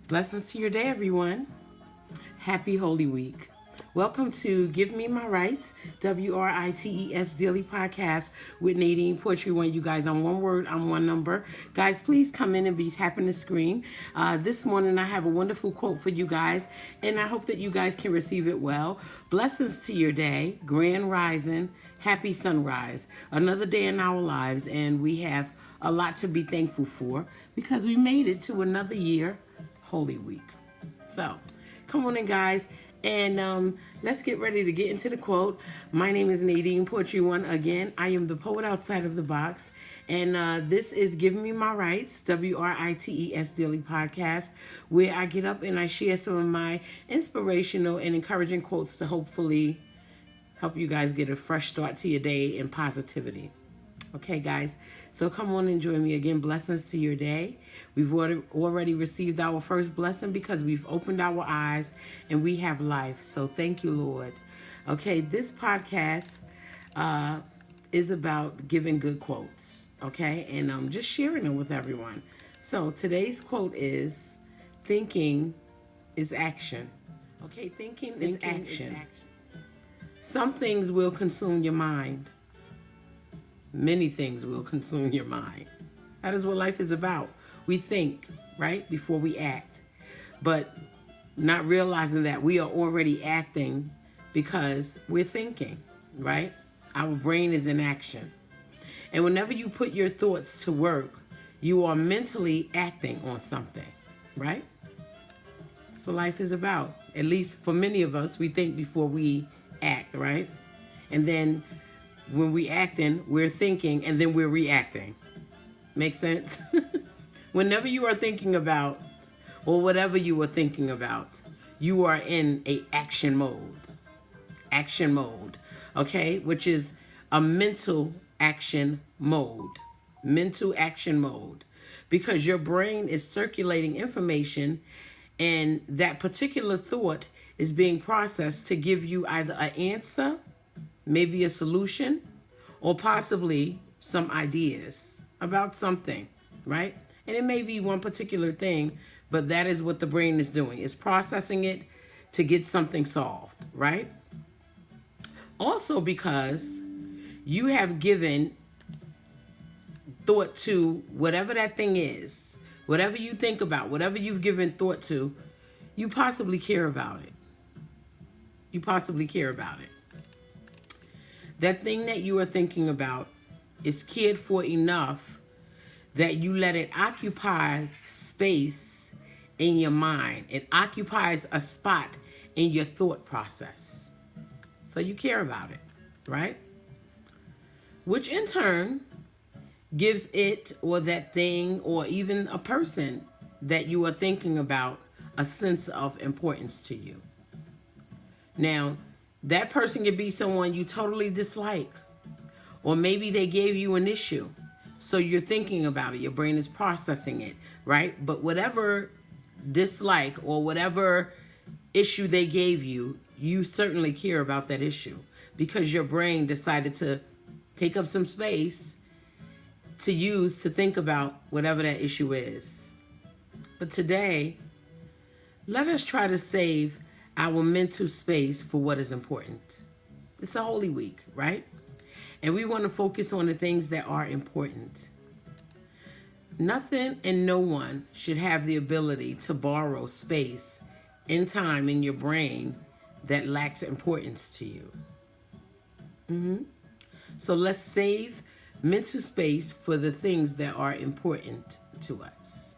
Blessings to your day, everyone. Happy Holy Week. Welcome to Give Me My Rights, WRITES Daily Podcast with Nadine Poetry One. You guys, on one word, on one number. Guys, please come in and be tapping the screen. This morning, I have a wonderful quote for you guys, and I hope that you guys can receive it well. Blessings to your day, grand rising, happy sunrise. Another day in our lives, and we have a lot to be thankful for because we made it to another year, Holy Week. So, come on in, guys, and let's get ready to get into the quote. My name is Nadine Poetry One. Again, I am the poet outside of the box, and this is Give Me My Rights, WRITES Daily Podcast, where I get up and I share some of my inspirational and encouraging quotes to hopefully help you guys get a fresh start to your day and positivity. Okay, guys, so come on and join me again. Blessings to your day. We've already received our first blessing because we've opened our eyes and we have life. So thank you, Lord. Okay, this podcast is about giving good quotes, okay? And I'm just sharing them with everyone. So today's quote is, thinking is action. Okay, thinking is action. Some things will consume your mind. Many things will consume your mind. That is what life is about. We think, right, before we act. But not realizing that we are already acting because we're thinking, right? Our brain is in action. And whenever you put your thoughts to work, you are mentally acting on something, right? That's what life is about. At least for many of us, we think before we act, right? And then when we acting, we're thinking, and then we're reacting. Make sense? Whenever you are thinking about, or whatever you are thinking about, you are in a action mode. Action mode, okay? Which is a mental action mode. Mental action mode. Because your brain is circulating information, and that particular thought is being processed to give you either an answer, maybe a solution, or possibly some ideas about something, right? And it may be one particular thing, but that is what the brain is doing. It's processing it to get something solved, right? Also because you have given thought to whatever that thing is, whatever you think about, whatever you've given thought to, you possibly care about it. You possibly care about it. That thing that you are thinking about is cared for enough that you let it occupy space in your mind. It occupies a spot in your thought process. So you care about it, right? Which in turn gives it or that thing or even a person that you are thinking about a sense of importance to you. Now, that person could be someone you totally dislike. Or maybe they gave you an issue. So you're thinking about it. Your brain is processing it, right? But whatever dislike or whatever issue they gave you, you certainly care about that issue. Because your brain decided to take up some space to use to think about whatever that issue is. But today, let us try to save our mental space for what is important. It's a Holy Week, right? And we want to focus on the things that are important. Nothing and no one should have the ability to borrow space and time in your brain that lacks importance to you. So let's save mental space for the things that are important to us.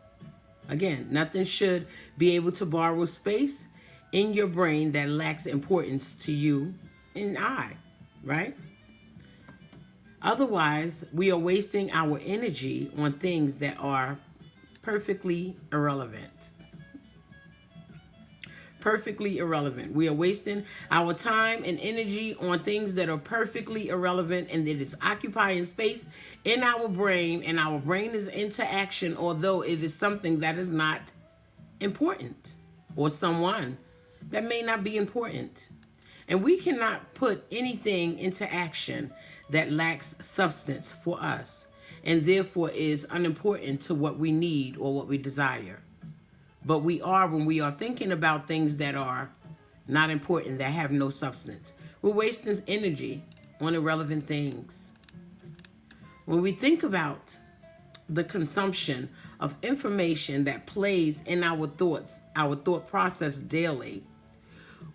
Again, nothing should be able to borrow space in your brain that lacks importance to you and I, right? Otherwise, we are wasting our energy on things that are perfectly irrelevant. Perfectly irrelevant. We are wasting our time and energy on things that are perfectly irrelevant and that is occupying space in our brain, and our brain is into action, although it is something that is not important or someone that may not be important. And we cannot put anything into action that lacks substance for us and therefore is unimportant to what we need or what we desire. but we are when we are thinking about things that are not important, that have no substance. We're wasting energy on irrelevant things. When we think about the consumption of information that plays in our thoughts, our thought process daily,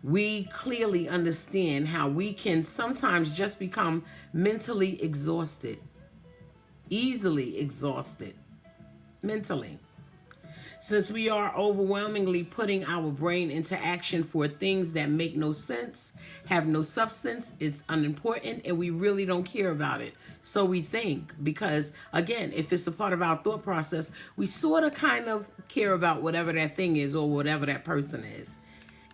we clearly understand how we can sometimes just become mentally exhausted, easily exhausted mentally. Since we are overwhelmingly putting our brain into action for things that make no sense, have no substance, is unimportant, and we really don't care about it. So we think, because again, if it's a part of our thought process, we sort of kind of care about whatever that thing is or whatever that person is.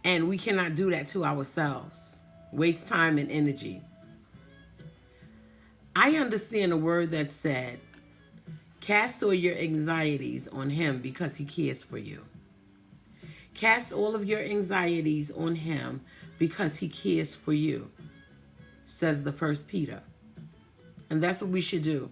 And we cannot do that to ourselves. Waste time and energy. I understand a word that said, cast all your anxieties on him because he cares for you. Cast all of your anxieties on him because he cares for you, says the First Peter. And that's what we should do.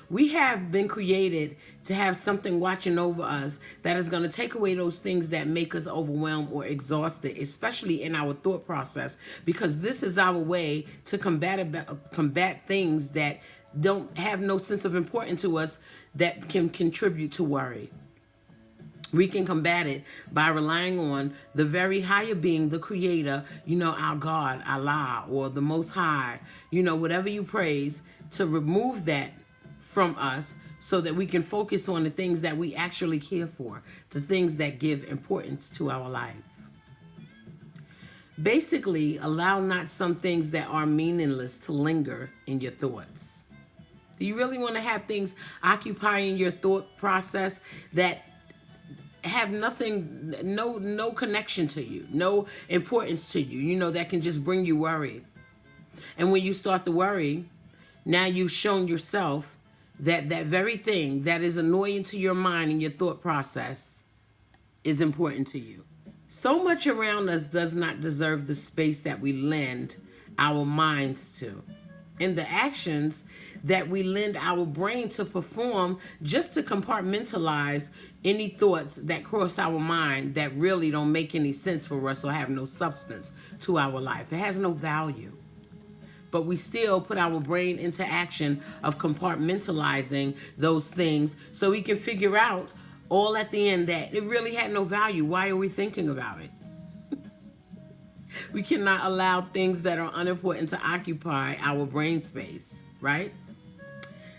We have been created to have something watching over us that is going to take away those things that make us overwhelmed or exhausted, especially in our thought process, because this is our way to combat things that don't have no sense of importance to us that can contribute to worry. We can combat it by relying on the very higher being, the creator, our God, Allah, or the Most High, whatever you praise, to remove that from us so that we can focus on the things that we actually care for, the things that give importance to our life. Basically, allow not some things that are meaningless to linger in your thoughts. Do you really want to have things occupying your thought process that have nothing, no connection to you, no importance to you, that can just bring you worry? And when you start to worry, now you've shown yourself that that very thing that is annoying to your mind and your thought process is important to you. So much around us does not deserve the space that we lend our minds to, and the actions that we lend our brain to perform just to compartmentalize any thoughts that cross our mind that really don't make any sense for us or have no substance to our life. It has no value. But we still put our brain into action of compartmentalizing those things so we can figure out all at the end that it really had no value. Why are we thinking about it? We cannot allow things that are unimportant to occupy our brain space, right?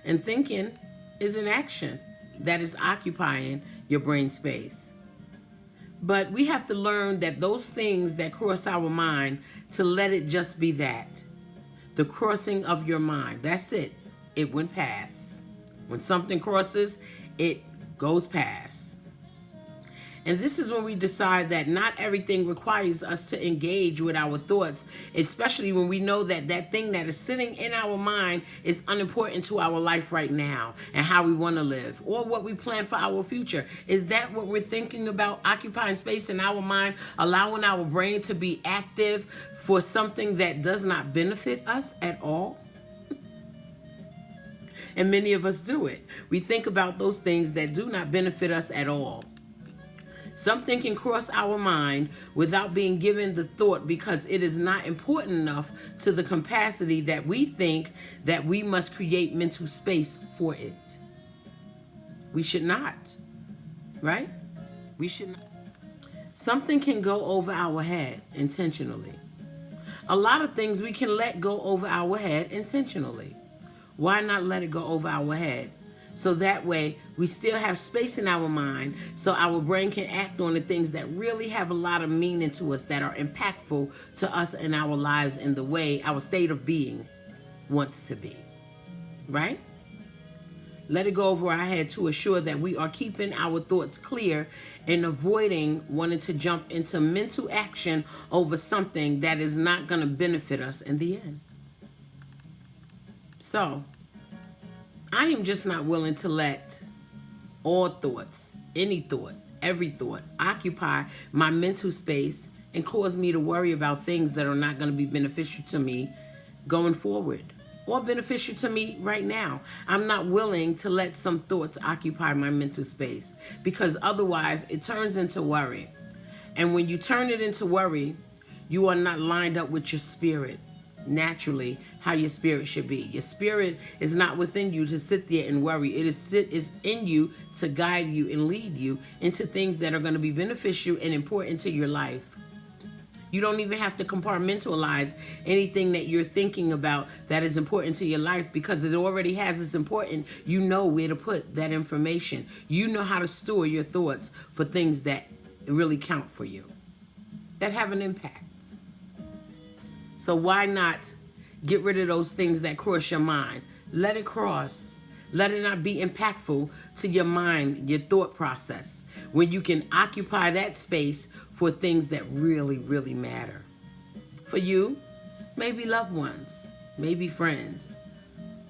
And thinking is an action that is occupying your brain space. But we have to learn that those things that cross our mind, to let it just be that. The crossing of your mind. That's it. It went past. When something crosses, it goes past. And this is when we decide that not everything requires us to engage with our thoughts, especially when we know that that thing that is sitting in our mind is unimportant to our life right now and how we want to live or what we plan for our future. Is that what we're thinking about, occupying space in our mind, allowing our brain to be active for something that does not benefit us at all? And many of us do it. We think about those things that do not benefit us at all. Something can cross our mind without being given the thought because it is not important enough to the capacity that we think that we must create mental space for it. We should not, right? We should not. Something can go over our head intentionally. A lot of things we can let go over our head intentionally. Why not let it go over our head? So that way we still have space in our mind so our brain can act on the things that really have a lot of meaning to us, that are impactful to us in our lives and the way our state of being wants to be, right? Let it go over our head to assure that we are keeping our thoughts clear and avoiding wanting to jump into mental action over something that is not going to benefit us in the end. So, I am just not willing to let all thoughts, any thought, every thought, occupy my mental space and cause me to worry about things that are not going to be beneficial to me going forward. or beneficial to me right now. I'm not willing to let some thoughts occupy my mental space, because otherwise it turns into worry. And when you turn it into worry, you are not lined up with your spirit, naturally, how your spirit should be. Your spirit is not within you to sit there and worry. It is in you to guide you and lead you into things that are going to be beneficial and important to your life. You don't even have to compartmentalize anything that you're thinking about that is important to your life, because it already has its important. You know where to put that information. You know how to store your thoughts for things that really count for you, that have an impact. So why not get rid of those things that cross your mind? Let it cross. Let it not be impactful to your mind, your thought process, when you can occupy that space for things that really, really matter. For you, maybe loved ones, maybe friends.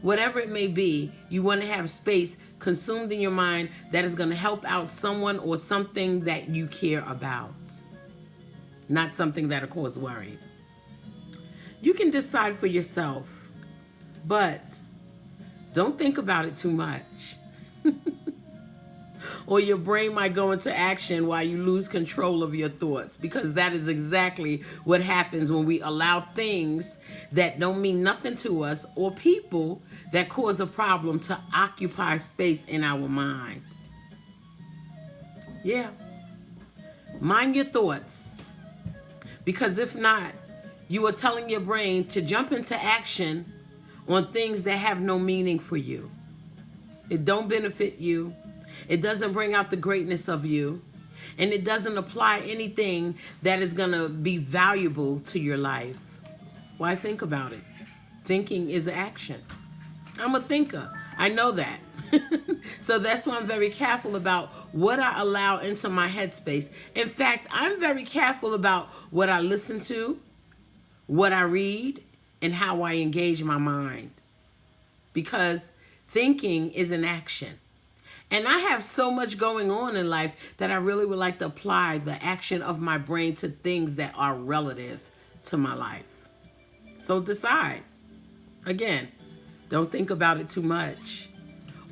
Whatever it may be, you want to have space consumed in your mind that is going to help out someone or something that you care about, not something that'll cause worry. You can decide for yourself, but don't think about it too much. Or your brain might go into action while you lose control of your thoughts, because that is exactly what happens when we allow things that don't mean nothing to us or people that cause a problem to occupy space in our mind. Yeah. Mind your thoughts, because if not, you are telling your brain to jump into action on things that have no meaning for you. It don't benefit you. It doesn't bring out the greatness of you. And it doesn't apply anything that is going to be valuable to your life. Why think about it? Thinking is action. I'm a thinker. I know that. So that's why I'm very careful about what I allow into my headspace. In fact, I'm very careful about what I listen to, what I read, and how I engage my mind. Because thinking is an action. And I have so much going on in life that I really would like to apply the action of my brain to things that are relative to my life. So decide. Again, don't think about it too much,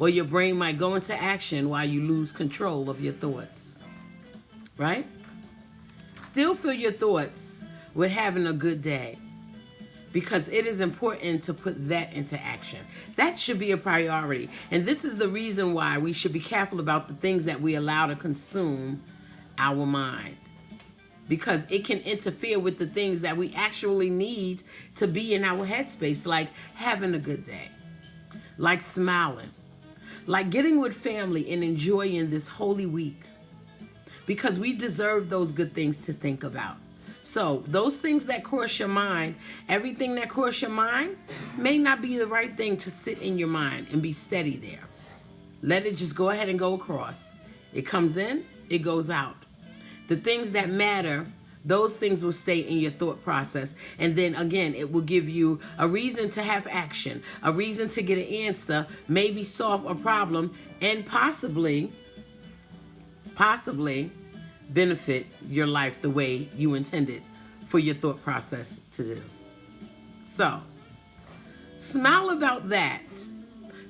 or your brain might go into action while you lose control of your thoughts. Right? Still fill your thoughts with having a good day, because it is important to put that into action. That should be a priority. And this is the reason why we should be careful about the things that we allow to consume our mind, because it can interfere with the things that we actually need to be in our headspace, like having a good day, like smiling, like getting with family and enjoying this holy week, because we deserve those good things to think about. So those things that cross your mind, everything that cross your mind may not be the right thing to sit in your mind and be steady there. Let it just go ahead and go across. It comes in, it goes out. The things that matter, those things will stay in your thought process. And then again, it will give you a reason to have action, a reason to get an answer, maybe solve a problem, and possibly benefit your life the way you intended for your thought process to do. So, smile about that.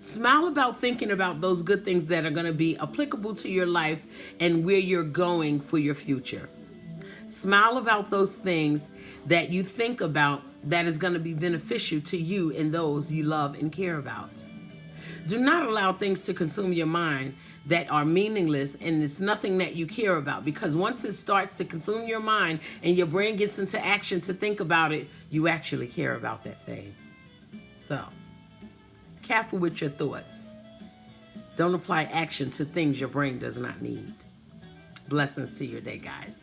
Smile about thinking about those good things that are going to be applicable to your life and where you're going for your future. Smile about those things that you think about that is going to be beneficial to you and those you love and care about. Do not allow things to consume your mind that are meaningless and it's nothing that you care about, because once it starts to consume your mind and your brain gets into action to think about it, you actually care about that thing. So, careful with your thoughts. Don't apply action to things your brain does not need. Blessings to your day, guys.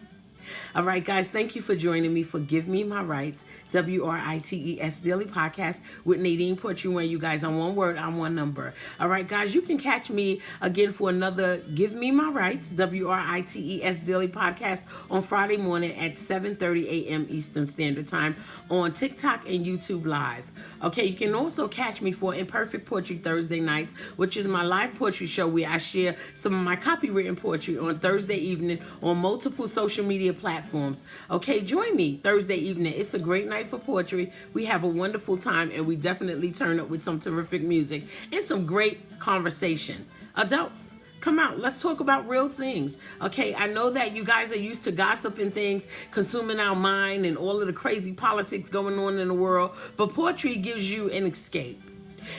All right, guys, thank you for joining me for Give Me My Rights, WRITES Daily Podcast with Nadine Poetry, where you guys on one word, on one number. All right, guys, you can catch me again for another Give Me My Rights, WRITES Daily Podcast on Friday morning at 7:30 a.m. Eastern Standard Time on TikTok and YouTube Live. Okay, you can also catch me for Imperfect Poetry Thursday nights, which is my live poetry show where I share some of my copywritten poetry on Thursday evening on multiple social media platforms. Okay, join me Thursday evening. It's a great night for poetry. We have a wonderful time, and we definitely turn up with some terrific music and some great conversation. Adults, come out. Let's talk about real things. Okay, I know that you guys are used to gossip and things consuming our mind and all of the crazy politics going on in the world, but poetry gives you an escape.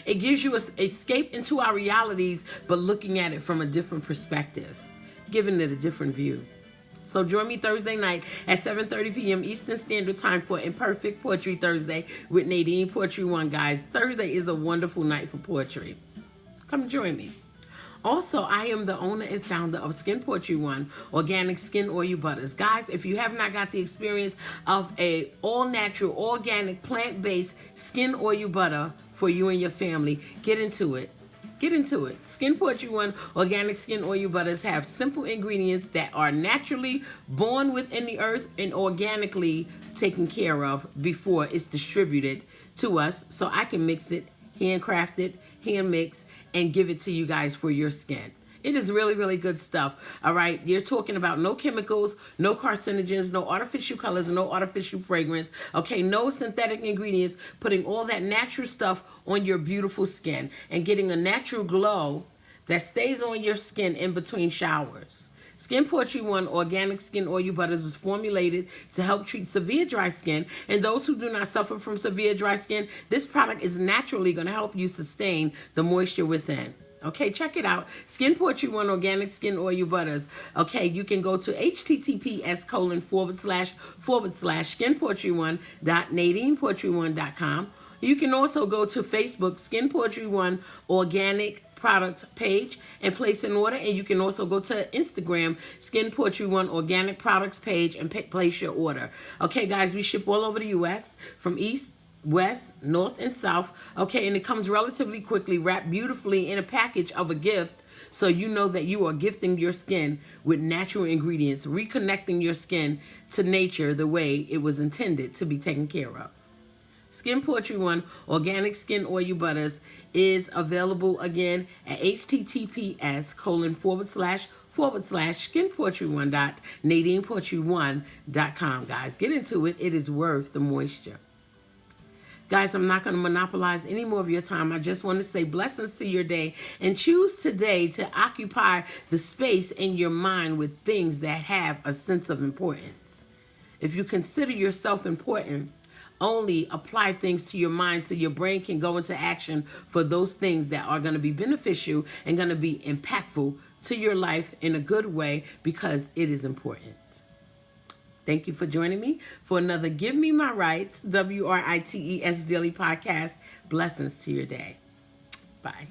It gives you an escape into our realities, but looking at it from a different perspective, giving it a different view. So join me Thursday night at 7:30 p.m. Eastern Standard Time for Imperfect Poetry Thursday with Nadine Poetry One, guys. Thursday is a wonderful night for poetry. Come join me. Also, I am the owner and founder of Skin Poetry One, organic skin oil butters. Guys, if you have not got the experience of a all-natural, organic, plant-based skin oil butter for you and your family, get into it. Get into it. Skin Poetry One organic skin oil butters have simple ingredients that are naturally born within the earth and organically taken care of before it's distributed to us, so I can mix it, handcraft it, hand mix, and give it to you guys for your skin. It is really, really good stuff. All right. You're talking about no chemicals, no carcinogens, no artificial colors, no artificial fragrance. Okay. No synthetic ingredients, putting all that natural stuff on your beautiful skin and getting a natural glow that stays on your skin in between showers. Skin Poetry One organic skin oil butters was formulated to help treat severe dry skin. And those who do not suffer from severe dry skin, this product is naturally going to help you sustain the moisture within. Okay, check it out. Skin Poetry One organic skin oil butters. Okay, you can go to https://skinpoetry1.nadinepoetry1.com. You can also go to Facebook Skin Poetry One organic products page and place an order, and you can also go to Instagram Skin Poetry One organic products page and place your order. Okay, guys, we ship all over the U.S. from east, west, north, and south. Okay, and it comes relatively quickly, wrapped beautifully in a package of a gift, so you know that you are gifting your skin with natural ingredients, reconnecting your skin to nature the way it was intended to be taken care of. Skin Poetry One organic skin oil butters is available again at https://skinpoetry1.nadinepoetry1.com. Guys, get into it. It is worth the moisture. Guys, I'm not going to monopolize any more of your time. I just want to say blessings to your day, and choose today to occupy the space in your mind with things that have a sense of importance. If you consider yourself important, only apply things to your mind so your brain can go into action for those things that are going to be beneficial and going to be impactful to your life in a good way, because it is important. Thank you for joining me for another Give Me My Rights, WRITES Daily Podcast. Blessings to your day. Bye.